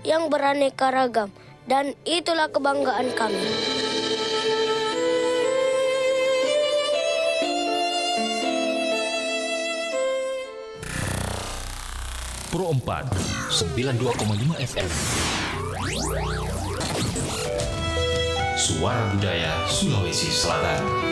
yang beraneka ragam, dan itulah kebanggaan kami. Pro 4 92,5 FM. Suara Budaya Sulawesi Selatan.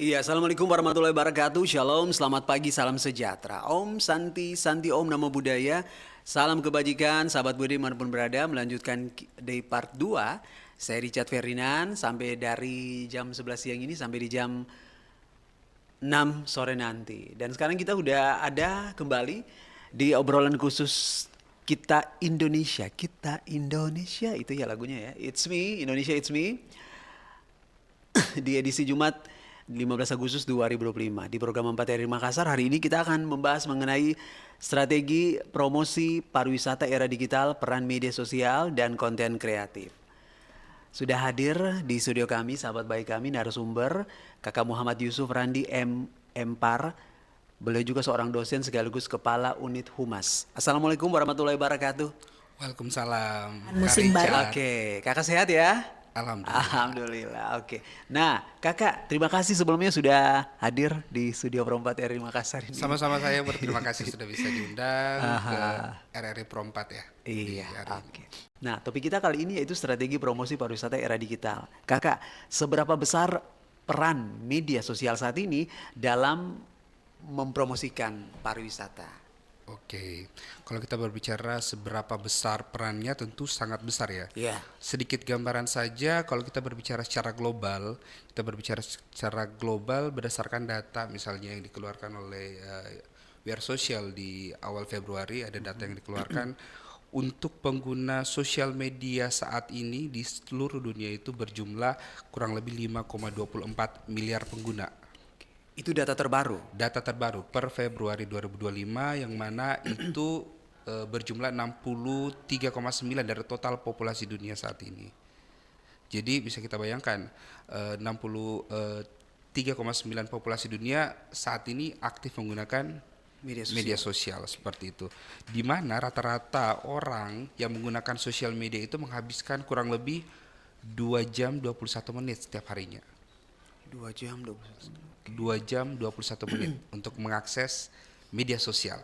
Iya, Assalamualaikum warahmatullahi wabarakatuh. Shalom, selamat pagi, salam sejahtera. Om Santi, Santi Om Namo Buddhaya. Salam kebajikan, sahabat Budi manapun berada. Melanjutkan day part 2. Saya Richard Ferdinand, sampai dari jam 11 siang ini sampai di jam 6 sore nanti. Dan sekarang kita udah ada kembali di obrolan khusus Kita Indonesia. Kita Indonesia, itu ya lagunya ya. It's me, Indonesia It's Me. Di edisi Jumat 15 Agustus 2025 di program 4 RRI Makassar. Hari ini kita akan membahas mengenai strategi promosi pariwisata era digital, peran media sosial, dan konten kreatif. Sudah hadir di studio kami, sahabat baik kami, narasumber Kakak Muhammad Yusuf Randi Empar. Beliau juga seorang dosen sekaligus Kepala Unit Humas. Assalamualaikum warahmatullahi wabarakatuh. Waalaikumsalam. Musim baru. Oke, kakak sehat ya? Alhamdulillah. Alhamdulillah, oke. Nah, kakak, terima kasih sebelumnya sudah hadir di studio Pro 4 RRI Makassar ini. Sama-sama, saya berterima kasih sudah bisa diundang ke RRI Pro 4 ya. Iya, oke. Nah, topik kita kali ini yaitu strategi promosi pariwisata era digital. Kakak, seberapa besar peran media sosial saat ini dalam mempromosikan pariwisata? Oke, kalau kita berbicara seberapa besar perannya tentu sangat besar ya. Iya. Sedikit gambaran saja, kalau kita berbicara secara global, berdasarkan data misalnya yang dikeluarkan oleh We Are Social di awal Februari, ada data yang dikeluarkan untuk pengguna sosial media saat ini di seluruh dunia itu berjumlah kurang lebih 5,24 miliar pengguna. Itu data terbaru? Data terbaru per Februari 2025 yang mana itu berjumlah 63,9 dari total populasi dunia saat ini. Jadi bisa kita bayangkan 63,9 populasi dunia saat ini aktif menggunakan media sosial seperti itu. Di mana rata-rata orang yang menggunakan sosial media itu menghabiskan kurang lebih 2 jam 21 menit setiap harinya. 2 jam 21 menit untuk mengakses media sosial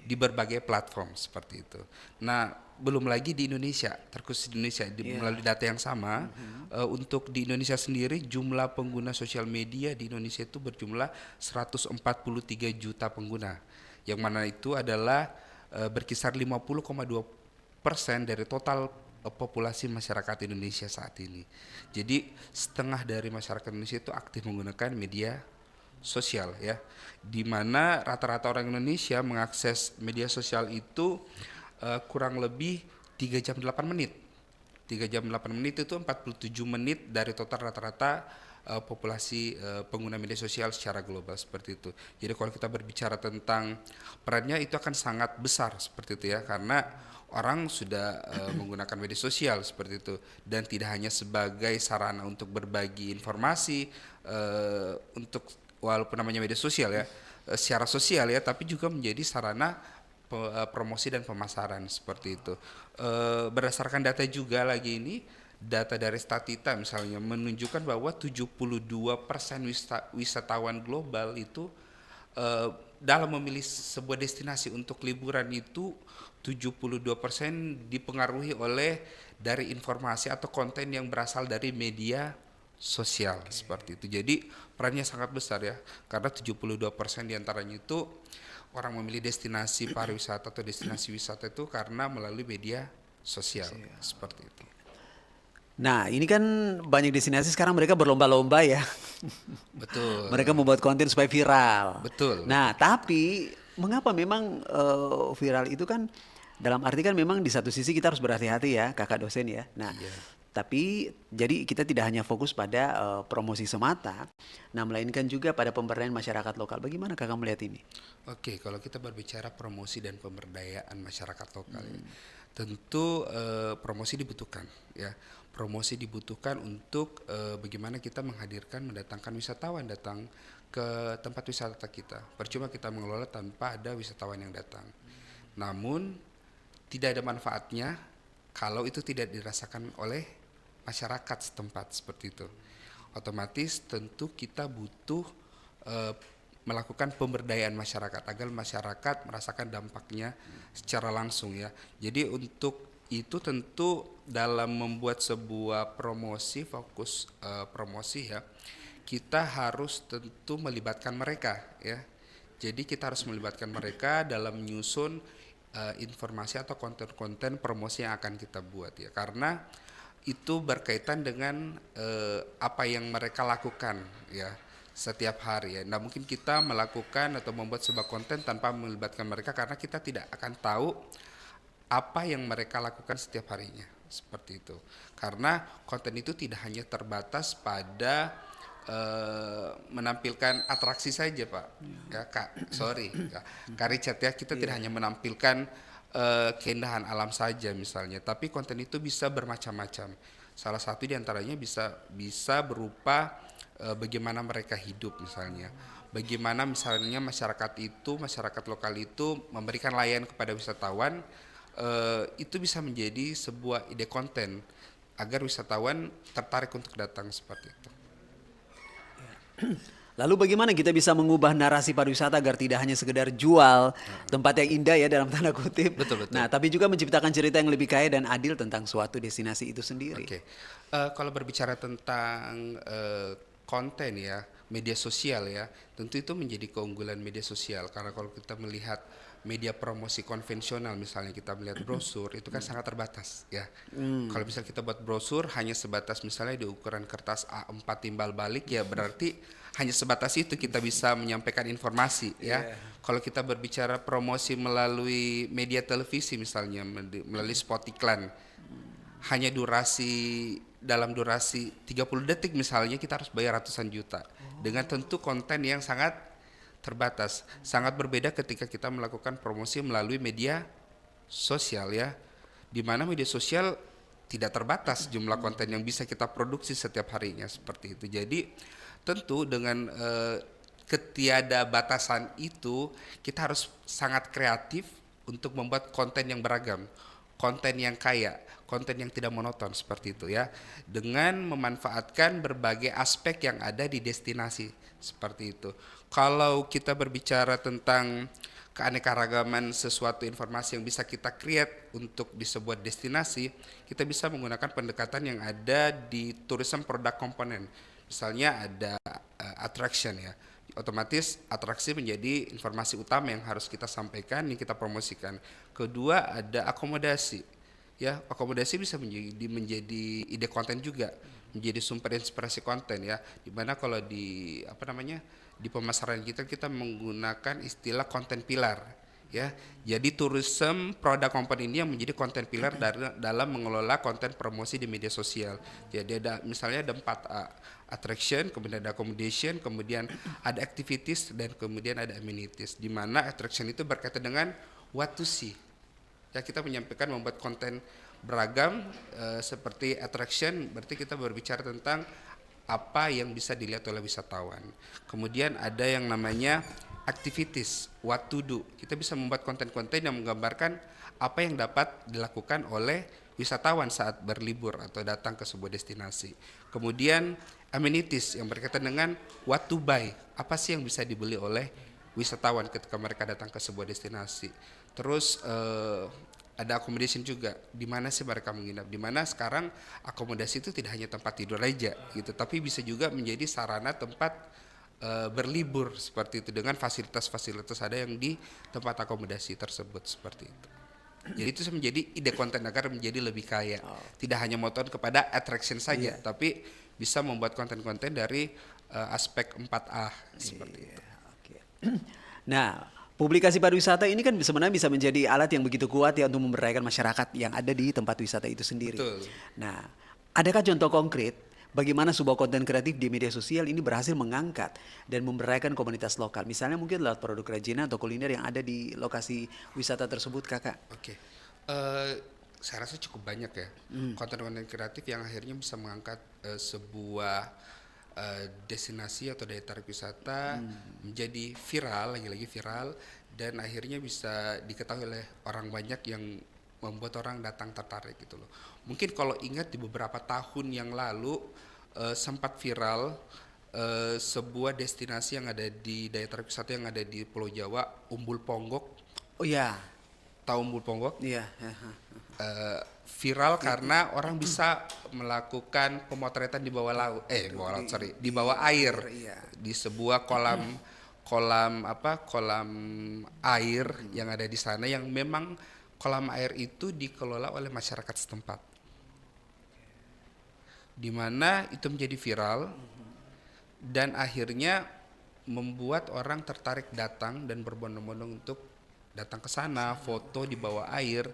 di berbagai platform seperti itu. Nah, belum lagi di Indonesia, terkhusus di Indonesia melalui data yang sama, untuk di Indonesia sendiri jumlah pengguna sosial media di Indonesia itu berjumlah 143 juta pengguna, yang mana itu adalah berkisar 50,2% dari total populasi masyarakat Indonesia saat ini. Jadi setengah dari masyarakat Indonesia itu aktif menggunakan media sosial ya. Di mana rata-rata orang Indonesia mengakses media sosial itu kurang lebih 3 jam 8 menit. 3 jam 8 menit itu 47 menit dari total rata-rata populasi pengguna media sosial secara global seperti itu. Jadi kalau kita berbicara tentang perannya itu akan sangat besar seperti itu ya, karena orang sudah menggunakan media sosial seperti itu, dan tidak hanya sebagai sarana untuk berbagi informasi untuk walaupun namanya media sosial ya, secara sosial ya, tapi juga menjadi sarana promosi dan pemasaran seperti itu. Berdasarkan data juga lagi ini, data dari Statista misalnya menunjukkan bahwa 72% wisatawan global itu dalam memilih sebuah destinasi untuk liburan itu 72% dipengaruhi oleh dari informasi atau konten yang berasal dari media sosial seperti itu. Jadi perannya sangat besar ya, karena 72% diantaranya itu orang memilih destinasi pariwisata atau destinasi wisata itu karena melalui media sosial seperti itu. Nah, ini kan banyak destinasi sekarang mereka berlomba-lomba ya. Betul. Mereka membuat konten supaya viral. Betul. Nah, tapi mengapa memang viral itu kan dalam arti kan memang di satu sisi kita harus berhati-hati ya, kakak dosen ya. Nah, tapi jadi kita tidak hanya fokus pada promosi semata, nah melainkan juga pada pemberdayaan masyarakat lokal. Bagaimana kakak melihat ini? Oke, kalau kita berbicara promosi dan pemberdayaan masyarakat lokal, ya, tentu promosi dibutuhkan, ya. Promosi dibutuhkan untuk bagaimana kita mendatangkan wisatawan datang ke tempat wisata kita. Percuma kita mengelola tanpa ada wisatawan yang datang. Namun tidak ada manfaatnya kalau itu tidak dirasakan oleh masyarakat setempat seperti itu. Otomatis tentu kita butuh melakukan pemberdayaan masyarakat agar masyarakat merasakan dampaknya secara langsung ya. Jadi untuk itu tentu dalam membuat sebuah promosi, fokus promosi ya, kita harus tentu melibatkan mereka ya. Jadi kita harus melibatkan mereka dalam menyusun informasi atau konten-konten promosi yang akan kita buat ya. Karena itu berkaitan dengan apa yang mereka lakukan ya setiap hari ya. Nah mungkin kita melakukan atau membuat sebuah konten tanpa melibatkan mereka karena kita tidak akan tahu apa yang mereka lakukan setiap harinya seperti itu. Karena konten itu tidak hanya terbatas pada menampilkan atraksi saja Pak. Ya Kak, sorry Kak Richard ya, kita tidak hanya menampilkan keindahan alam saja misalnya, tapi konten itu bisa bermacam-macam. Salah satu diantaranya bisa berupa bagaimana mereka hidup misalnya, bagaimana misalnya masyarakat lokal itu memberikan layanan kepada wisatawan. Itu bisa menjadi sebuah ide konten agar wisatawan tertarik untuk datang seperti itu. Lalu bagaimana kita bisa mengubah narasi pariwisata agar tidak hanya sekedar jual tempat yang indah ya dalam tanda kutip. Betul. Nah, tapi juga menciptakan cerita yang lebih kaya dan adil tentang suatu destinasi itu sendiri. Oke. Kalau berbicara tentang konten ya, media sosial ya, tentu itu menjadi keunggulan media sosial karena kalau kita melihat media promosi konvensional misalnya kita melihat brosur itu kan sangat terbatas ya. Kalau misalnya kita buat brosur hanya sebatas misalnya di ukuran kertas A4 timbal balik ya berarti hanya sebatas itu kita bisa menyampaikan informasi ya. Kalau kita berbicara promosi melalui media televisi misalnya melalui spot iklan hanya dalam durasi 30 detik misalnya kita harus bayar ratusan juta dengan tentu konten yang sangat terbatas. Sangat berbeda ketika kita melakukan promosi melalui media sosial ya, di mana media sosial tidak terbatas jumlah konten yang bisa kita produksi setiap harinya seperti itu. Jadi tentu dengan ketiadabatasan itu kita harus sangat kreatif untuk membuat konten yang beragam, konten yang kaya, konten yang tidak monoton seperti itu ya, dengan memanfaatkan berbagai aspek yang ada di destinasi seperti itu. Kalau kita berbicara tentang keanekaragaman sesuatu informasi yang bisa kita create untuk di sebuah destinasi, kita bisa menggunakan pendekatan yang ada di tourism product component. Misalnya ada attraction ya, otomatis atraksi menjadi informasi utama yang harus kita sampaikan, yang kita promosikan. Kedua ada akomodasi ya, akomodasi bisa menjadi ide konten juga, menjadi sumber inspirasi konten ya, dimana kalau di di pemasaran kita menggunakan istilah konten pilar ya. Jadi tourism product component ini yang menjadi konten pilar dalam mengelola konten promosi di media sosial. Jadi misalnya ada 4A, attraction, kemudian ada accommodation, kemudian ada activities, dan kemudian ada amenities, di mana attraction itu berkaitan dengan what to see ya. Kita menyampaikan membuat konten beragam seperti attraction, berarti kita berbicara tentang apa yang bisa dilihat oleh wisatawan. Kemudian ada yang namanya activities, what to do. Kita bisa membuat konten-konten yang menggambarkan apa yang dapat dilakukan oleh wisatawan saat berlibur atau datang ke sebuah destinasi. Kemudian amenities yang berkaitan dengan what to buy, apa sih yang bisa dibeli oleh wisatawan ketika mereka datang ke sebuah destinasi. Terus ada accommodation juga, di mana sih mereka menginap, di mana sekarang akomodasi itu tidak hanya tempat tidur aja gitu, tapi bisa juga menjadi sarana tempat berlibur seperti itu dengan fasilitas-fasilitas ada yang di tempat akomodasi tersebut seperti itu. Jadi itu menjadi ide konten agar menjadi lebih kaya, tidak hanya motor kepada attraction saja, tapi bisa membuat konten-konten dari aspek 4A seperti itu. Okay. Nah, Publikasi pariwisata ini kan sebenarnya bisa menjadi alat yang begitu kuat ya untuk memberdayakan masyarakat yang ada di tempat wisata itu sendiri. Betul. Nah, adakah contoh konkret bagaimana sebuah konten kreatif di media sosial ini berhasil mengangkat dan memberdayakan komunitas lokal? Misalnya mungkin lewat produk kerajinan atau kuliner yang ada di lokasi wisata tersebut, Kakak. Oke. Saya rasa cukup banyak ya konten-konten kreatif yang akhirnya bisa mengangkat sebuah destinasi atau daya tarik wisata menjadi viral, lagi-lagi viral, dan akhirnya bisa diketahui oleh orang banyak yang membuat orang datang tertarik gitu loh. Mungkin kalau ingat di beberapa tahun yang lalu sempat viral sebuah destinasi yang ada di daya tarik wisata yang ada di Pulau Jawa, Umbul Ponggok. Oh ya, Tahu Umbul Ponggok? iya. Viral karena orang bisa melakukan pemotretan di bawah laut, di bawah air, iya. di sebuah kolam air yang ada di sana, yang memang kolam air itu dikelola oleh masyarakat setempat, di mana itu menjadi viral dan akhirnya membuat orang tertarik datang dan berbondong-bondong untuk datang ke sana, foto di bawah air.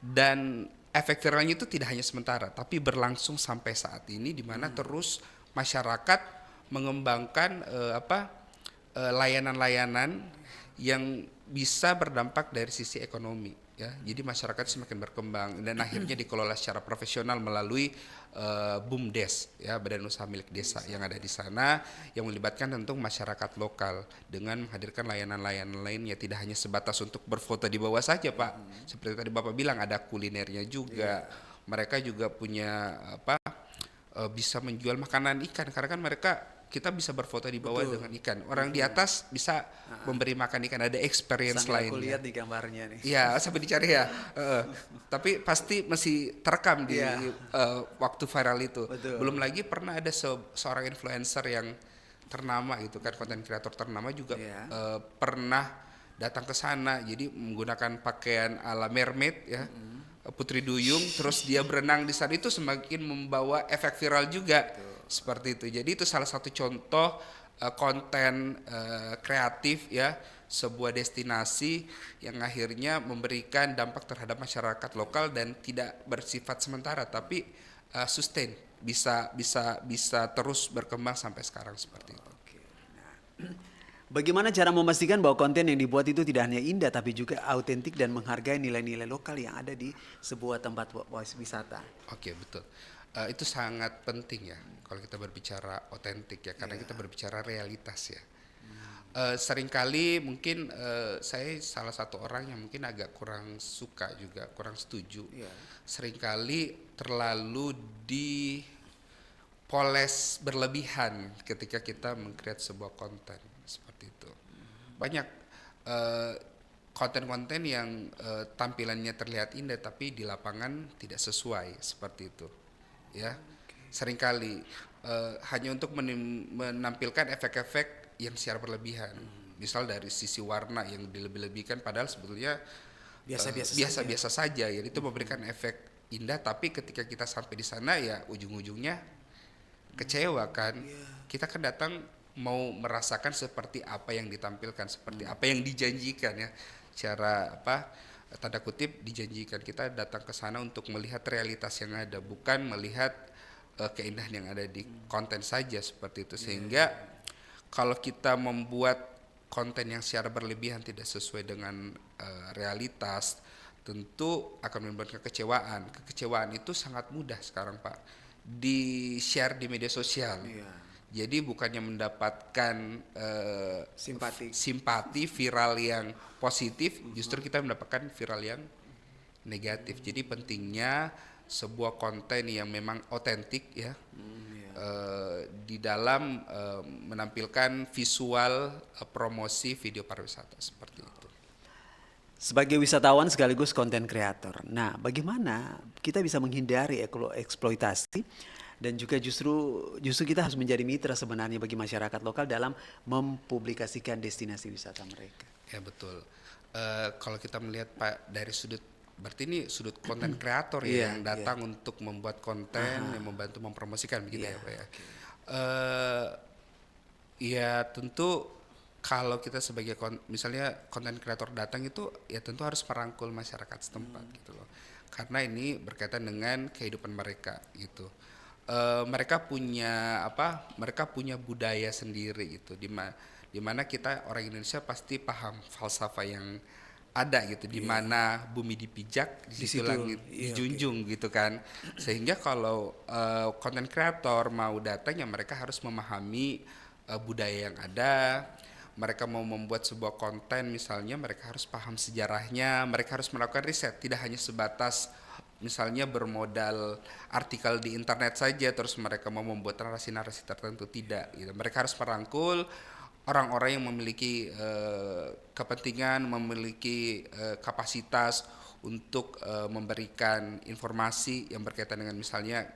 Dan efek viralnya itu tidak hanya sementara, tapi berlangsung sampai saat ini, di mana terus masyarakat mengembangkan layanan-layanan yang bisa berdampak dari sisi ekonomi, ya. Jadi masyarakat semakin berkembang dan akhirnya dikelola secara profesional melalui BUMDes, ya, Badan Usaha Milik Desa yang ada di sana, yang melibatkan tentu masyarakat lokal dengan menghadirkan layanan-layanan lainnya, tidak hanya sebatas untuk berfoto di bawah saja, Pak. Seperti tadi Bapak bilang, ada kulinernya juga. Mereka juga punya bisa menjual makanan ikan, karena kan kita bisa berfoto di bawah dengan ikan. Orang di atas bisa memberi makan ikan, ada experience Sambil lainnya. aku lihat di gambarnya nih. Ya, sampai dicari ya. Tapi pasti masih terekam di waktu viral itu. Betul. Belum lagi pernah ada seorang influencer yang ternama gitu kan, konten kreator ternama juga pernah datang ke sana. Jadi menggunakan pakaian ala mermaid ya. Putri Duyung, terus dia berenang di sana, itu semakin membawa efek viral juga. Seperti itu. Jadi itu salah satu contoh konten kreatif ya, sebuah destinasi yang akhirnya memberikan dampak terhadap masyarakat lokal dan tidak bersifat sementara, tapi sustain, bisa terus berkembang sampai sekarang seperti itu. Oke. Nah, bagaimana cara memastikan bahwa konten yang dibuat itu tidak hanya indah tapi juga autentik dan menghargai nilai-nilai lokal yang ada di sebuah tempat wisata? Oke, betul. Itu sangat penting ya kalau kita berbicara otentik ya, karena kita berbicara realitas ya. Seringkali mungkin saya salah satu orang yang mungkin agak kurang suka juga, kurang setuju. Seringkali terlalu dipoles berlebihan ketika kita meng-create sebuah konten seperti itu. Banyak konten-konten yang tampilannya terlihat indah tapi di lapangan tidak sesuai seperti itu. Ya, seringkali hanya untuk menampilkan efek-efek yang secara berlebihan. Misal dari sisi warna yang dilebih-lebihkan, padahal sebetulnya biasa-biasa saja. Ya, itu memberikan efek indah, tapi ketika kita sampai di sana ya ujung-ujungnya kecewa kan. Kita kan datang mau merasakan seperti apa yang ditampilkan, seperti apa yang dijanjikan ya. Cara tanda kutip dijanjikan. Kita datang ke sana untuk melihat realitas yang ada, bukan melihat keindahan yang ada di konten saja seperti itu. Sehingga kalau kita membuat konten yang secara berlebihan tidak sesuai dengan realitas, tentu akan menimbulkan kekecewaan. Kekecewaan itu sangat mudah sekarang, Pak, di-share di media sosial. Jadi bukannya mendapatkan simpati viral yang positif, justru kita mendapatkan viral yang negatif. Jadi pentingnya sebuah konten yang memang otentik ya, di dalam menampilkan visual promosi video pariwisata seperti itu. Sebagai wisatawan sekaligus konten kreator, nah bagaimana kita bisa menghindari eksploitasi dan juga justru kita harus menjadi mitra sebenarnya bagi masyarakat lokal dalam mempublikasikan destinasi wisata mereka. Ya betul. Kalau kita melihat Pak dari sudut, berarti ini sudut konten kreator ya, yang datang untuk membuat konten yang membantu mempromosikan begitu ya Pak ya. Ya tentu kalau kita sebagai misalnya konten kreator datang itu ya tentu harus merangkul masyarakat setempat gitu loh. Karena ini berkaitan dengan kehidupan mereka gitu. Mereka punya apa? Mereka punya budaya sendiri gitu. Di mana kita orang Indonesia pasti paham falsafah yang ada gitu, di mana bumi dipijak, di situ langit dijunjung gitu kan. Sehingga kalau konten kreator mau datang ya mereka harus memahami budaya yang ada. Mereka mau membuat sebuah konten misalnya mereka harus paham sejarahnya, mereka harus melakukan riset, tidak hanya sebatas misalnya bermodal artikel di internet saja terus mereka mau membuat narasi-narasi tertentu, tidak gitu. Mereka harus merangkul orang-orang yang memiliki kepentingan, memiliki kapasitas untuk memberikan informasi yang berkaitan dengan misalnya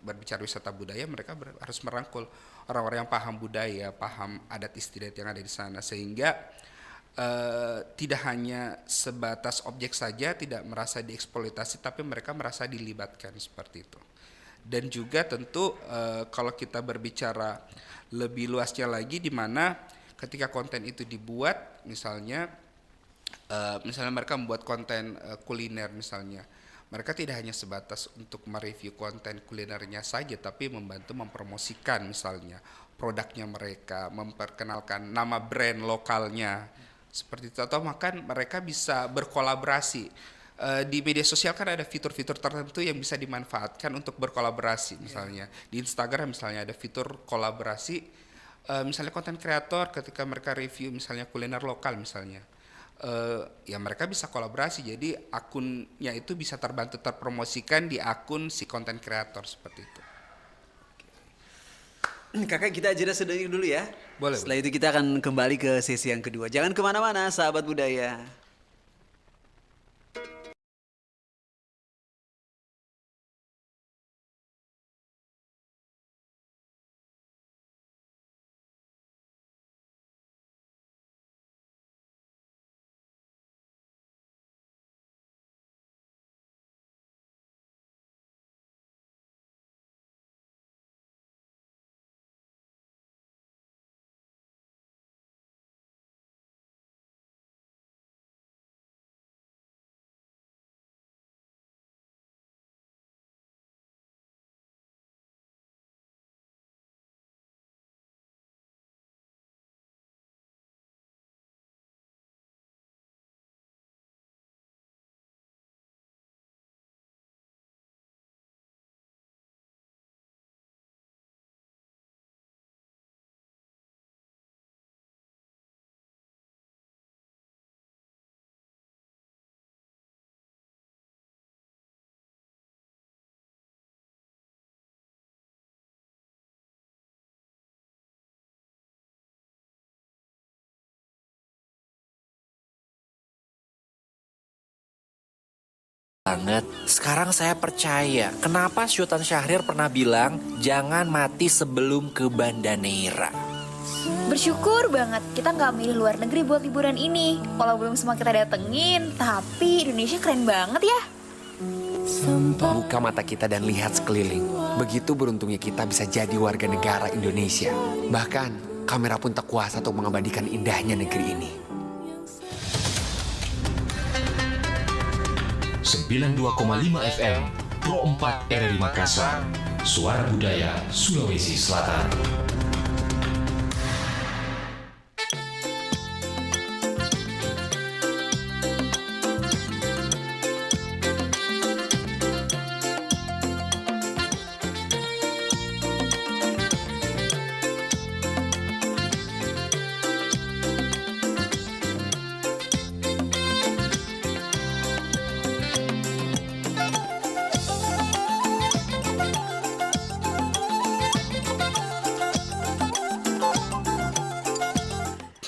berbicara wisata budaya, mereka harus merangkul orang-orang yang paham budaya, paham adat istiadat yang ada di sana, sehingga tidak hanya sebatas objek saja, tidak merasa dieksploitasi, tapi mereka merasa dilibatkan seperti itu. Dan juga tentu kalau kita berbicara lebih luasnya lagi, di mana ketika konten itu dibuat, misalnya mereka membuat konten kuliner misalnya, mereka tidak hanya sebatas untuk mereview konten kulinernya saja, tapi membantu mempromosikan misalnya produknya mereka, memperkenalkan nama brand lokalnya seperti itu, atau bahkan mereka bisa berkolaborasi. Di media sosial kan ada fitur-fitur tertentu yang bisa dimanfaatkan untuk berkolaborasi, misalnya di Instagram misalnya ada fitur kolaborasi, misalnya konten kreator ketika mereka review misalnya kuliner lokal misalnya, ya mereka bisa kolaborasi, jadi akunnya itu bisa terbantu terpromosikan di akun si konten kreator seperti itu. Kakak, kita jeda sedentik dulu ya. Boleh. Setelah itu kita akan kembali ke sesi yang kedua. Jangan kemana-mana, sahabat budaya. Banget. Sekarang saya percaya kenapa Sultan Syahrir pernah bilang jangan mati sebelum ke Banda Neira. Bersyukur banget kita nggak milih luar negeri buat liburan ini. Kalau belum semua kita datengin, tapi Indonesia keren banget ya. Buka mata kita dan lihat sekeliling. Begitu beruntungnya kita bisa jadi warga negara Indonesia. Bahkan kamera pun tak kuasa untuk mengabadikan indahnya negeri ini. 92,5 FM Pro 4 RRI Makassar. Suara Budaya Sulawesi Selatan.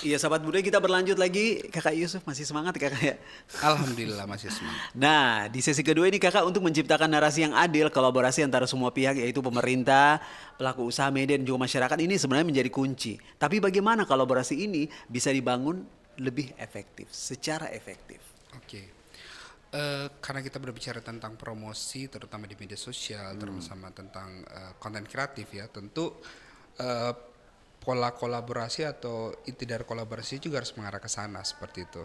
Iya, sahabat budaya, kita berlanjut lagi. Kakak Yusuf masih semangat kakak ya? Alhamdulillah masih semangat. Nah, di sesi kedua ini kakak untuk menciptakan narasi yang adil, kolaborasi antara semua pihak yaitu pemerintah, pelaku usaha media dan juga masyarakat ini sebenarnya menjadi kunci. Tapi bagaimana kolaborasi ini bisa dibangun lebih efektif, secara efektif? Oke. Karena kita berbicara tentang promosi terutama di media sosial, terutama tentang konten kreatif ya, tentu pola kolaborasi atau inti dari kolaborasi juga harus mengarah ke sana seperti itu.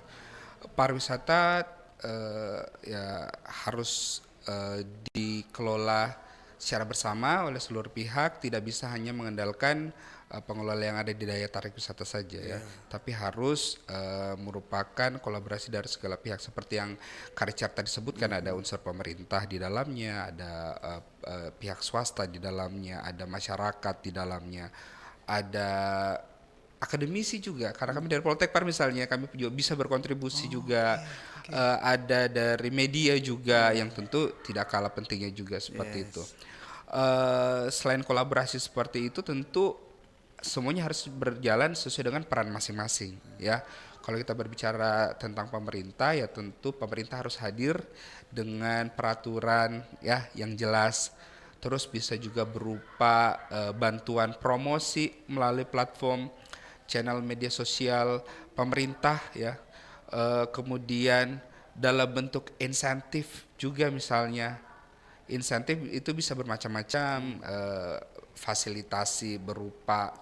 Pariwisata ya harus dikelola secara bersama oleh seluruh pihak, tidak bisa hanya mengandalkan pengelola yang ada di daya tarik wisata saja ya, tapi harus merupakan kolaborasi dari segala pihak seperti yang Kak Richard tadi sebutkan, ada unsur pemerintah di dalamnya, ada pihak swasta di dalamnya, ada masyarakat di dalamnya, ada akademisi juga karena kami dari Poltekpar misalnya kami juga bisa berkontribusi juga. Ada dari media juga yang tentu tidak kalah pentingnya juga seperti itu. Selain kolaborasi seperti itu tentu semuanya harus berjalan sesuai dengan peran masing-masing ya. Kalau kita berbicara tentang pemerintah ya tentu pemerintah harus hadir dengan peraturan ya yang jelas. Terus bisa juga berupa bantuan promosi melalui platform channel media sosial pemerintah ya. Kemudian dalam bentuk insentif juga misalnya, insentif itu bisa bermacam-macam, fasilitasi berupa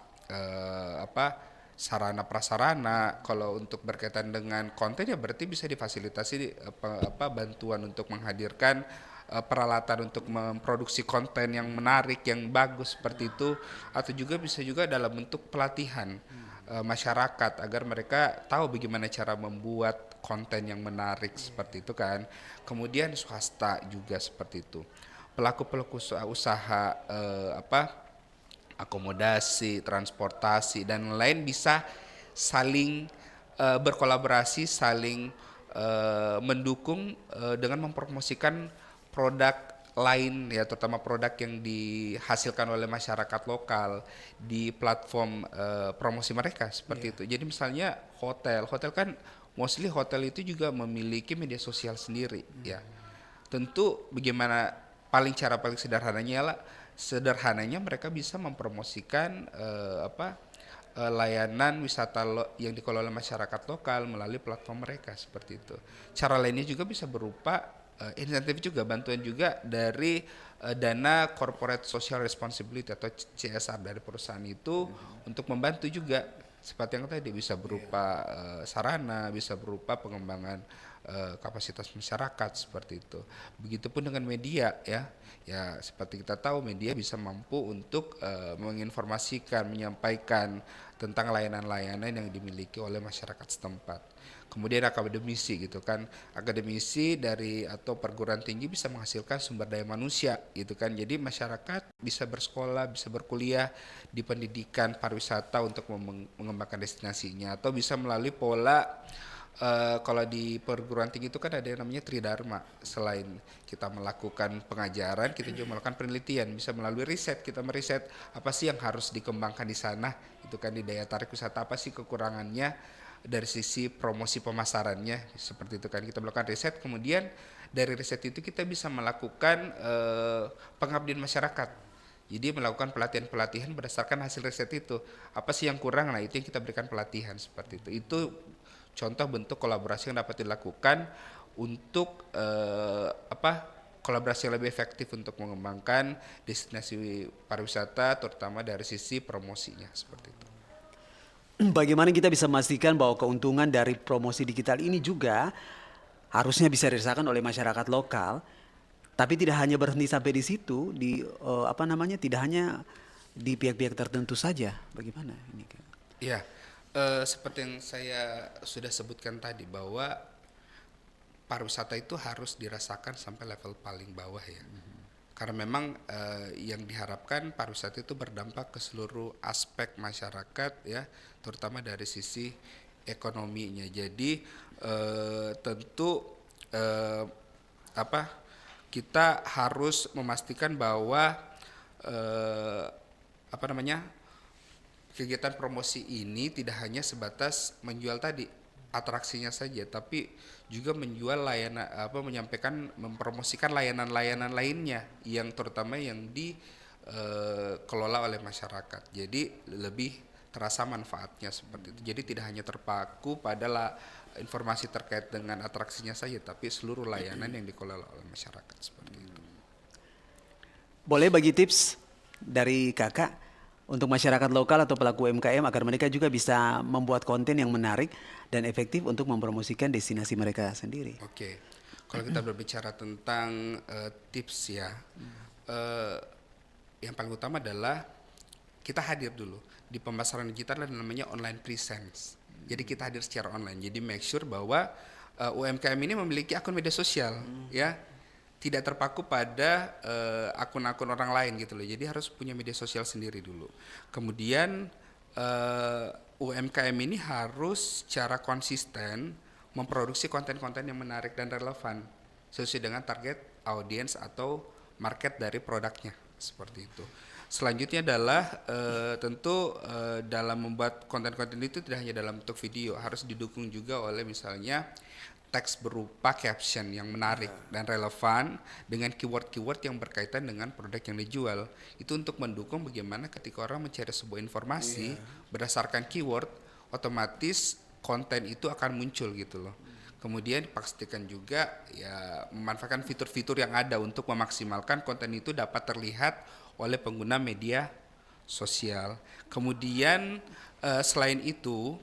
sarana prasarana. Kalau untuk berkaitan dengan konten ya berarti bisa difasilitasi bantuan untuk menghadirkan peralatan untuk memproduksi konten yang menarik, yang bagus seperti itu, atau juga bisa juga dalam bentuk pelatihan masyarakat agar mereka tahu bagaimana cara membuat konten yang menarik seperti itu kan. Kemudian swasta juga seperti itu. Pelaku-pelaku usaha akomodasi, transportasi dan lain bisa saling berkolaborasi, saling mendukung dengan mempromosikan produk lain ya, terutama produk yang dihasilkan oleh masyarakat lokal di platform promosi mereka seperti itu. Jadi misalnya hotel kan mostly hotel itu juga memiliki media sosial sendiri ya. Tentu bagaimana cara paling sederhananya mereka bisa mempromosikan layanan wisata yang dikelola masyarakat lokal melalui platform mereka seperti itu. Cara lainnya juga bisa berupa insentif juga, bantuan juga dari dana corporate social responsibility atau CSR dari perusahaan itu untuk membantu juga seperti yang tadi bisa berupa sarana, bisa berupa pengembangan kapasitas masyarakat seperti itu. Begitupun dengan media ya. Ya seperti kita tahu media bisa mampu untuk menginformasikan, menyampaikan tentang layanan-layanan yang dimiliki oleh masyarakat setempat. Kemudian akademisi gitu kan, akademisi dari atau perguruan tinggi bisa menghasilkan sumber daya manusia gitu kan. Jadi masyarakat bisa bersekolah, bisa berkuliah di pendidikan pariwisata untuk mengembangkan destinasinya, atau bisa melalui pola kalau di perguruan tinggi itu kan ada yang namanya Tridharma. Selain kita melakukan pengajaran, kita juga melakukan penelitian, bisa melalui riset, kita meriset apa sih yang harus dikembangkan di sana, itu kan di daya tarik wisata, apa sih kekurangannya dari sisi promosi pemasarannya seperti itu kan. Kita melakukan riset, kemudian dari riset itu kita bisa melakukan pengabdian masyarakat. Jadi melakukan pelatihan-pelatihan berdasarkan hasil riset itu. Apa sih yang kurang? Nah, itu yang kita berikan pelatihan seperti itu. Itu contoh bentuk kolaborasi yang dapat dilakukan untuk kolaborasi yang lebih efektif untuk mengembangkan destinasi pariwisata, terutama dari sisi promosinya seperti itu. Bagaimana kita bisa memastikan bahwa keuntungan dari promosi digital ini juga harusnya bisa dirasakan oleh masyarakat lokal, tapi tidak hanya berhenti sampai di situ, tidak hanya di pihak-pihak tertentu saja. Bagaimana ini? Ya, seperti yang saya sudah sebutkan tadi bahwa pariwisata itu harus dirasakan sampai level paling bawah ya. Karena memang yang diharapkan pariwisata itu berdampak ke seluruh aspek masyarakat ya, terutama dari sisi ekonominya. Jadi tentu kita harus memastikan bahwa kegiatan promosi ini tidak hanya sebatas menjual tadi atraksinya saja, tapi juga menjual menyampaikan, mempromosikan layanan-layanan lainnya yang terutama yang dikelola oleh masyarakat. Jadi lebih terasa manfaatnya seperti itu. Jadi tidak hanya terpaku pada informasi terkait dengan atraksinya saja, tapi seluruh layanan yang dikelola oleh masyarakat seperti itu. Boleh bagi tips dari kakak untuk masyarakat lokal atau pelaku UMKM agar mereka juga bisa membuat konten yang menarik dan efektif untuk mempromosikan destinasi mereka sendiri. Oke, kalau kita berbicara tentang tips ya, yang paling utama adalah kita hadir dulu di pemasaran digital dan namanya online presence. Jadi kita hadir secara online. Jadi make sure bahwa UMKM ini memiliki akun media sosial, ya, tidak terpaku pada akun-akun orang lain gitu loh. Jadi harus punya media sosial sendiri dulu. Kemudian UMKM ini harus secara konsisten memproduksi konten-konten yang menarik dan relevan sesuai dengan target audiens atau market dari produknya, seperti itu. Selanjutnya adalah tentu dalam membuat konten-konten itu tidak hanya dalam bentuk video, harus didukung juga oleh misalnya teks berupa caption yang menarik dan relevan dengan keyword-keyword yang berkaitan dengan produk yang dijual. Itu untuk mendukung bagaimana ketika orang mencari sebuah informasi berdasarkan keyword, otomatis konten itu akan muncul gitu loh. Kemudian dipastikan juga ya memanfaatkan fitur-fitur yang ada untuk memaksimalkan konten itu dapat terlihat oleh pengguna media sosial. Kemudian selain itu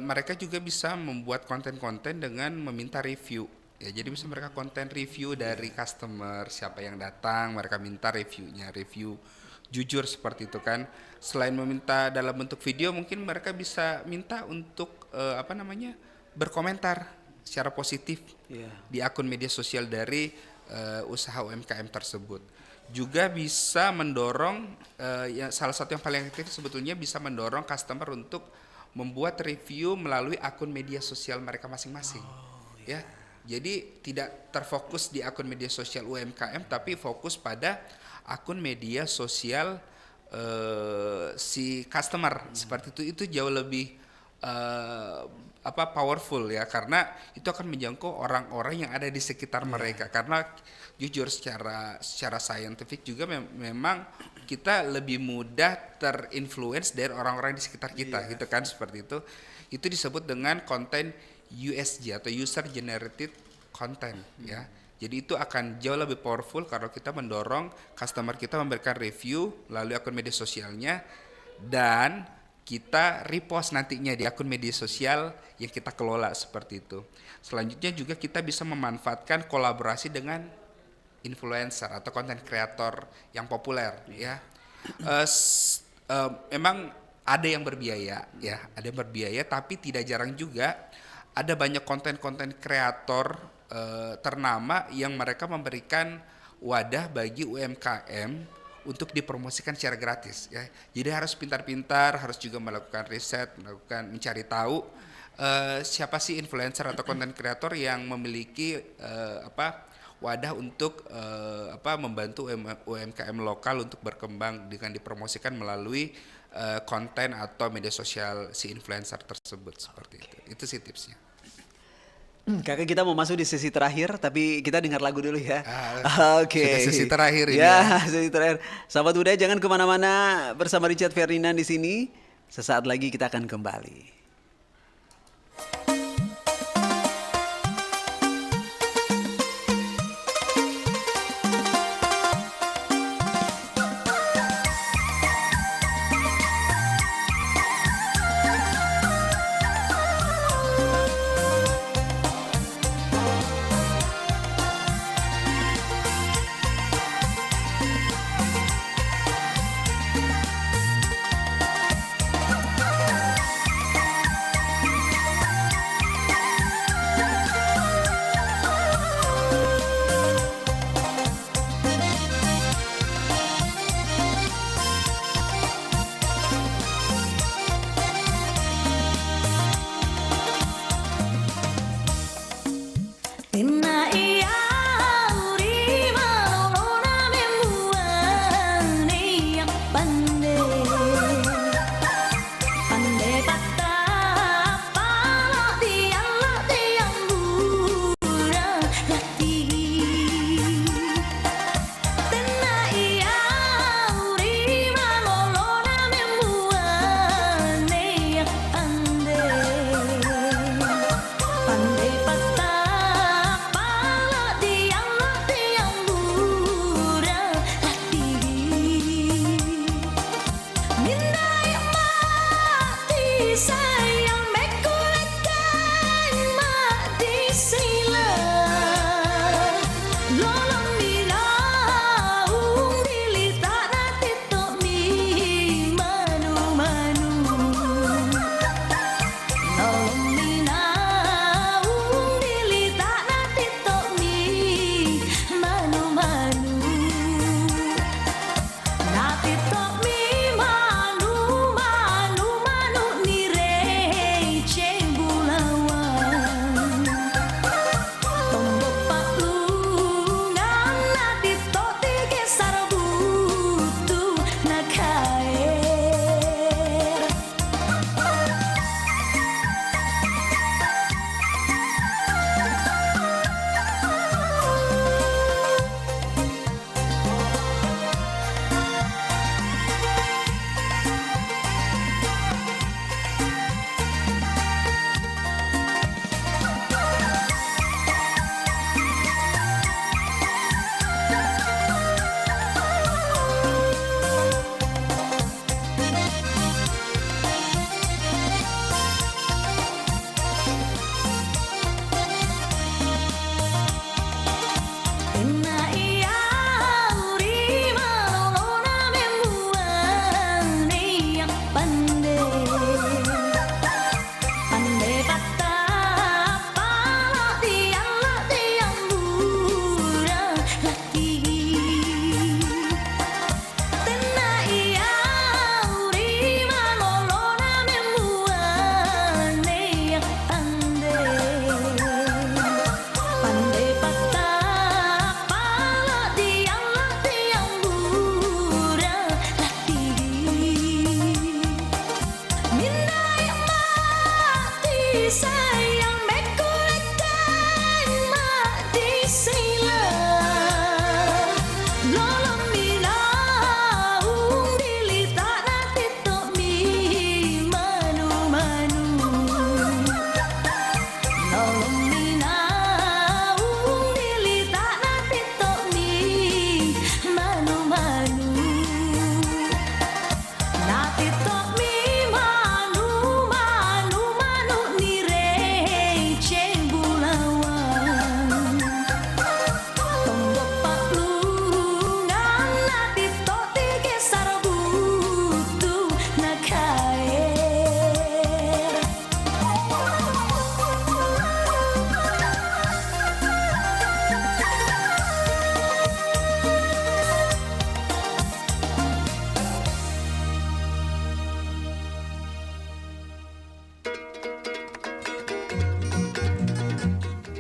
mereka juga bisa membuat konten-konten dengan meminta review. Ya, jadi bisa mereka konten review dari customer, siapa yang datang, mereka minta reviewnya, review jujur seperti itu kan. Selain meminta dalam bentuk video, mungkin mereka bisa minta untuk berkomentar secara positif di akun media sosial dari usaha UMKM tersebut. Juga bisa mendorong salah satu yang paling efektif sebetulnya bisa mendorong customer untuk membuat review melalui akun media sosial mereka masing-masing. Ya, jadi tidak terfokus di akun media sosial UMKM, tapi fokus pada akun media sosial si customer. Seperti itu jauh lebih powerful ya, karena itu akan menjangkau orang-orang yang ada di sekitar mereka. Karena jujur secara saintifik juga memang kita lebih mudah terinfluence dari orang-orang di sekitar kita gitu kan, seperti itu. Itu disebut dengan konten USG atau user generated content ya. Jadi itu akan jauh lebih powerful kalau kita mendorong customer kita memberikan review melalui akun media sosialnya dan kita repost nantinya di akun media sosial yang kita kelola, seperti itu. Selanjutnya juga kita bisa memanfaatkan kolaborasi dengan influencer atau konten kreator yang populer ya. Memang ada yang berbiaya ya, ada yang berbiaya, tapi tidak jarang juga ada banyak konten-konten kreator ternama yang mereka memberikan wadah bagi UMKM untuk dipromosikan secara gratis ya. Jadi harus pintar-pintar, harus juga melakukan riset, mencari tahu siapa sih influencer atau konten kreator yang memiliki wadah untuk membantu UMKM lokal untuk berkembang dengan dipromosikan melalui konten atau media sosial si influencer tersebut, seperti itu. Itu sih tipsnya. Kakak, kita mau masuk di sesi terakhir, tapi kita dengar lagu dulu ya. Oke. Sudah sesi terakhir ini. Ya, sesi terakhir. Sahabat budaya, jangan kemana-mana, bersama Richard Ferdinand di sini. Sesaat lagi kita akan kembali.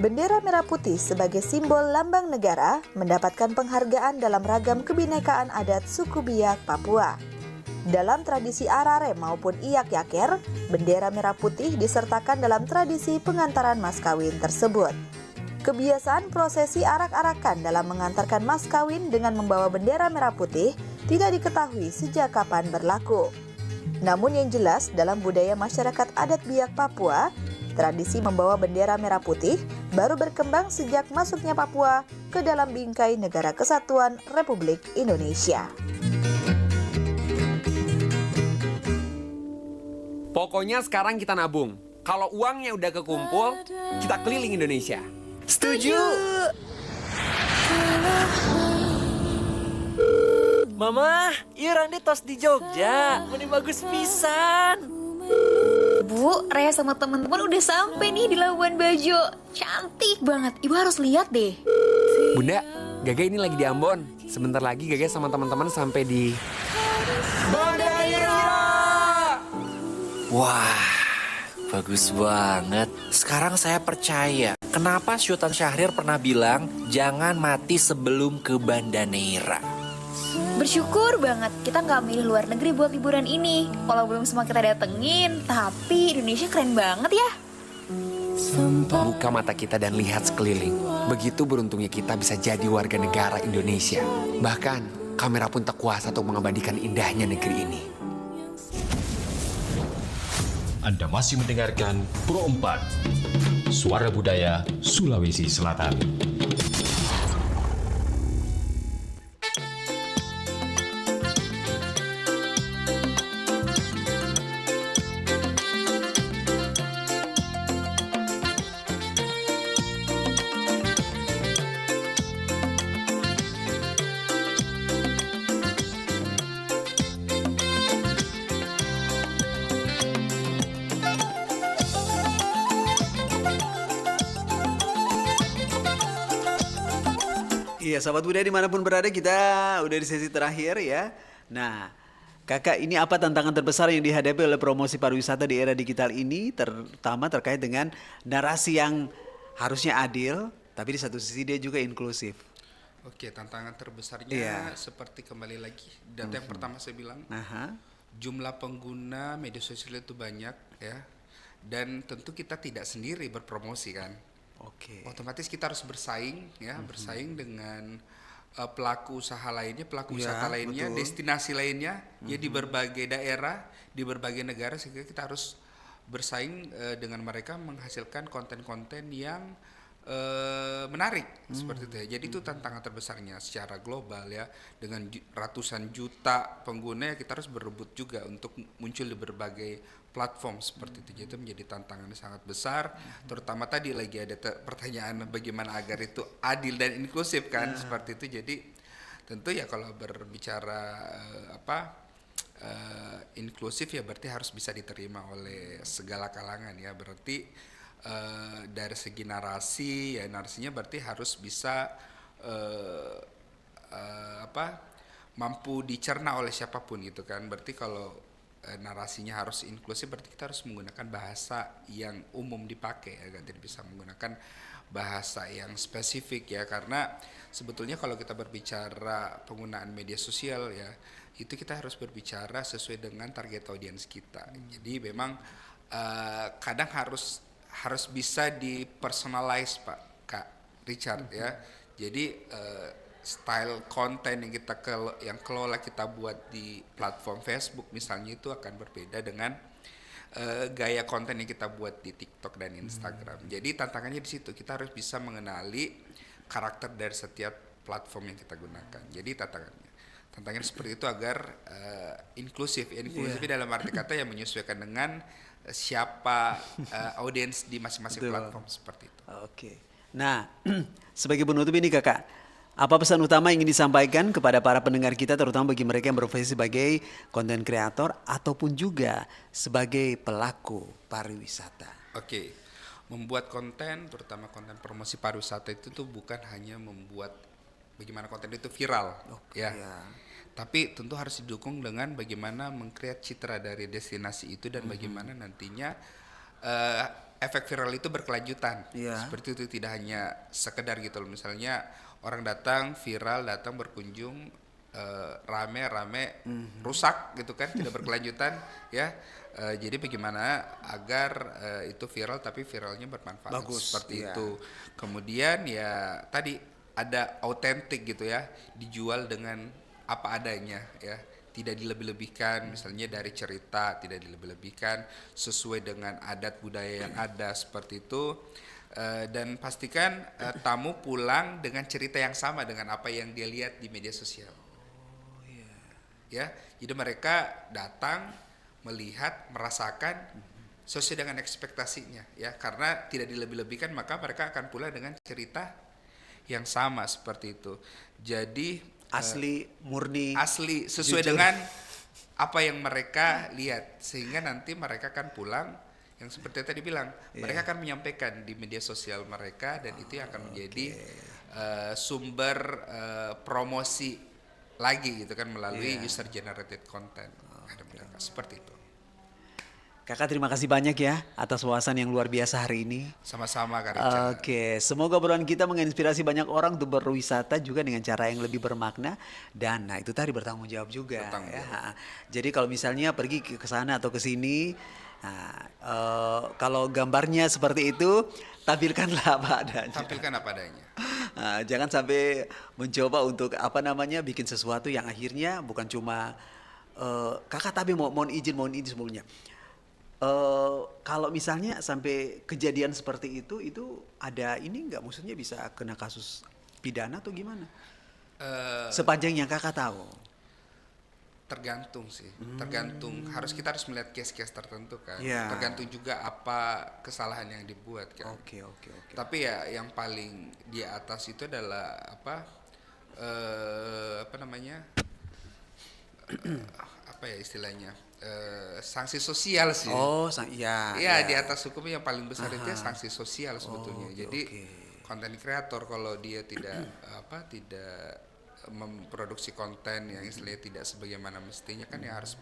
Bendera merah putih sebagai simbol lambang negara mendapatkan penghargaan dalam ragam kebinekaan adat suku Biak Papua. Dalam tradisi arare maupun iyak yaker, bendera merah putih disertakan dalam tradisi pengantaran mas kawin tersebut. Kebiasaan prosesi arak-arakan dalam mengantarkan mas kawin dengan membawa bendera merah putih tidak diketahui sejak kapan berlaku. Namun yang jelas dalam budaya masyarakat adat Biak Papua, tradisi membawa bendera merah putih baru berkembang sejak masuknya Papua ke dalam bingkai Negara Kesatuan Republik Indonesia. Pokoknya sekarang kita nabung. Kalau uangnya udah kekumpul, kita keliling Indonesia. Setuju? Mama, iya Randi tos di Jogja. Ini bagus pisan. Bu, Raya sama teman-teman udah sampai nih di Labuan Bajo. Cantik banget. Ibu harus lihat deh. Bunda, Gaga ini lagi di Ambon. Sebentar lagi Gaga sama teman-teman sampai di Bandaneira. Wah, bagus banget. Sekarang saya percaya. Kenapa Sultan Syahrir pernah bilang jangan mati sebelum ke Bandaneira. Bersyukur banget kita nggak milih luar negeri buat liburan ini. Kalau belum semua kita datengin, tapi Indonesia keren banget ya. Buka mata kita dan lihat sekeliling. Begitu beruntungnya kita bisa jadi warga negara Indonesia. Bahkan, kamera pun tak kuasa untuk mengabadikan indahnya negeri ini. Anda masih mendengarkan Pro 4, Suara Budaya Sulawesi Selatan. Iya, sahabat budaya dimanapun berada, kita udah di sesi terakhir ya. Nah, kakak, ini apa tantangan terbesar yang dihadapi oleh promosi pariwisata di era digital ini, terutama terkait dengan narasi yang harusnya adil, tapi di satu sisi dia juga inklusif. Oke, tantangan terbesarnya Iya. seperti kembali lagi data yang pertama saya bilang, Aha. jumlah pengguna media sosial itu banyak ya, dan tentu kita tidak sendiri berpromosi kan. Oke. Otomatis kita harus bersaing ya, bersaing dengan pelaku usaha lainnya, pelaku Ya, wisata lainnya, betul. destinasi lainnya ya di berbagai daerah, di berbagai negara, sehingga kita harus bersaing dengan mereka menghasilkan konten-konten yang menarik seperti itu ya. Jadi itu tantangan terbesarnya secara global ya, dengan ratusan juta pengguna ya, kita harus berebut juga untuk muncul di berbagai platform seperti itu. Jadi itu menjadi tantangan yang sangat besar, terutama tadi lagi ada pertanyaan bagaimana agar itu adil dan inklusif kan seperti itu. Jadi tentu ya kalau berbicara inklusif ya berarti harus bisa diterima oleh segala kalangan ya. Berarti dari segi narasi ya, narasinya berarti harus bisa mampu dicerna oleh siapapun gitu kan. Berarti kalau narasinya harus inklusif, berarti kita harus menggunakan bahasa yang umum dipakai ya kan, tidak bisa menggunakan bahasa yang spesifik ya, karena sebetulnya kalau kita berbicara penggunaan media sosial ya, itu kita harus berbicara sesuai dengan target audiens kita. Jadi memang kadang harus bisa dipersonalize Pak Kak Richard ya. Jadi style konten yang kelola kita buat di platform Facebook misalnya itu akan berbeda dengan gaya konten yang kita buat di TikTok dan Instagram. Jadi tantangannya di situ, kita harus bisa mengenali karakter dari setiap platform yang kita gunakan. Jadi tantangannya seperti itu agar inklusif dalam arti kata yang menyesuaikan dengan siapa audiens di masing-masing Betul. platform seperti itu. Oke. Nah, sebagai penutup ini kakak, apa pesan utama yang ingin disampaikan kepada para pendengar kita, terutama bagi mereka yang berprofesi sebagai konten kreator ataupun juga sebagai pelaku pariwisata? Oke, membuat konten, terutama konten promosi pariwisata itu tuh bukan hanya membuat bagaimana konten itu viral, ya. Tapi tentu harus didukung dengan bagaimana mengcreate citra dari destinasi itu dan bagaimana nantinya efek viral itu berkelanjutan. Iya. Seperti itu, tidak hanya sekedar gitu loh. Misalnya orang datang viral, datang berkunjung rame-rame rusak gitu kan, tidak berkelanjutan ya. Jadi bagaimana agar itu viral tapi viralnya bermanfaat. Bagus, seperti iya. itu. Kemudian ya tadi ada autentik gitu ya, dijual dengan apa adanya ya, tidak dilebih-lebihkan, misalnya dari cerita tidak dilebih-lebihkan, sesuai dengan adat budaya yang ada seperti itu. Dan pastikan tamu pulang dengan cerita yang sama dengan apa yang dia lihat di media sosial. Ya, jadi mereka datang melihat, merasakan sesuai dengan ekspektasinya ya, karena tidak dilebih-lebihkan maka mereka akan pulang dengan cerita yang sama seperti itu. Jadi Asli, murni, asli sesuai jujur. dengan apa yang mereka lihat, sehingga nanti mereka akan pulang yang seperti tadi bilang, mereka akan menyampaikan di media sosial mereka, dan itu yang akan menjadi sumber promosi lagi gitu kan, melalui user generated content. Ada mereka seperti itu. Kakak, terima kasih banyak ya atas wawasan yang luar biasa hari ini. Sama-sama Kak Richard. Oke, semoga obrolan kita menginspirasi banyak orang untuk berwisata juga dengan cara yang lebih bermakna, dan nah itu tadi bertanggung jawab juga. Bertanggung Ya. jawab. Jadi kalau misalnya pergi ke sana atau ke sini, nah, kalau gambarnya seperti itu, tampilkanlah apa adanya. Tampilkan apa adanya. Nah, jangan sampai mencoba untuk bikin sesuatu yang akhirnya bukan cuma kakak, tapi mohon izin sebelumnya. Kalau misalnya sampai kejadian seperti itu ada ini nggak, maksudnya bisa kena kasus pidana atau gimana? Sepanjang yang kakak tahu. Tergantung sih, tergantung. Kita harus melihat case-case tertentu kan. Ya. Tergantung juga apa kesalahan yang dibuat kan. Oke. Tapi ya yang paling di atas itu adalah apa ya istilahnya, sanksi sosial sih. Oh, iya. Iya, di atas hukum yang paling besar itu ya sanksi sosial sebetulnya. Oke, Jadi oke. konten kreator kalau dia tidak tidak memproduksi konten yang istilahnya tidak sebagaimana mestinya kan ya harus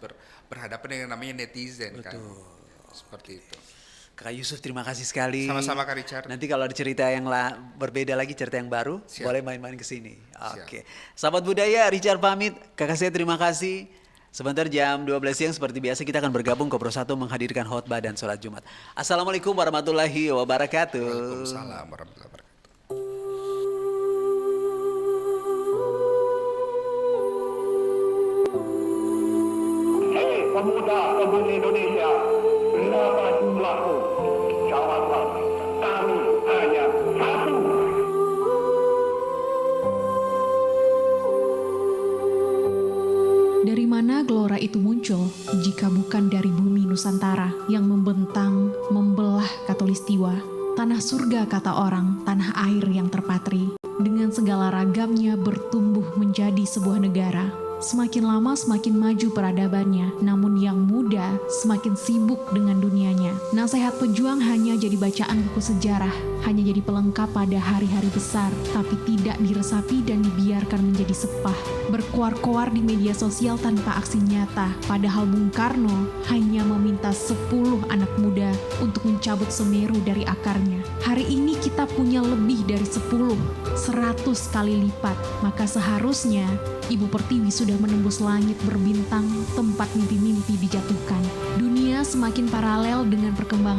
berhadapan dengan namanya netizen kan. Seperti itu. Kak Yusuf terima kasih sekali. Sama-sama Kak Richard. Nanti kalau ada cerita yang berbeda lagi, cerita yang baru, Siap. boleh main-main ke sini. Siap. Oke. Sahabat budaya, Richard pamit. Kakak saya terima kasih. Sebentar jam 12 siang seperti biasa kita akan bergabung ke Pro 1 menghadirkan khotbah dan sholat Jumat. Assalamualaikum warahmatullahi wabarakatuh. Waalaikumsalam warahmatullahi wabarakatuh. Hei pemuda-pemudi Indonesia, kenapa jumlahmu? Jawablah, kami hanya satu. Dari mana gelora itu muncul jika bukan dari bumi Nusantara yang membentang, membelah Katulistiwa, tanah surga kata orang, tanah air yang terpatri, dengan segala ragamnya bertumbuh menjadi sebuah negara. Semakin lama semakin maju peradabannya, namun yang muda semakin sibuk dengan dunianya. Nasihat pejuang hanya jadi bacaan buku sejarah, hanya jadi pelengkap pada hari-hari besar, tapi tidak diresapi dan dibiarkan menjadi sepah. Berkoar-koar di media sosial tanpa aksi nyata, padahal Bung Karno hanya meminta 10 anak muda untuk mencabut Semeru dari akarnya. Hari ini kita punya lebih dari 10, 100 kali lipat, maka seharusnya Ibu Pertiwi sudah menembus langit berbintang, tempat mimpi-mimpi dijatuhkan. Dunia semakin paralel dengan perkembangan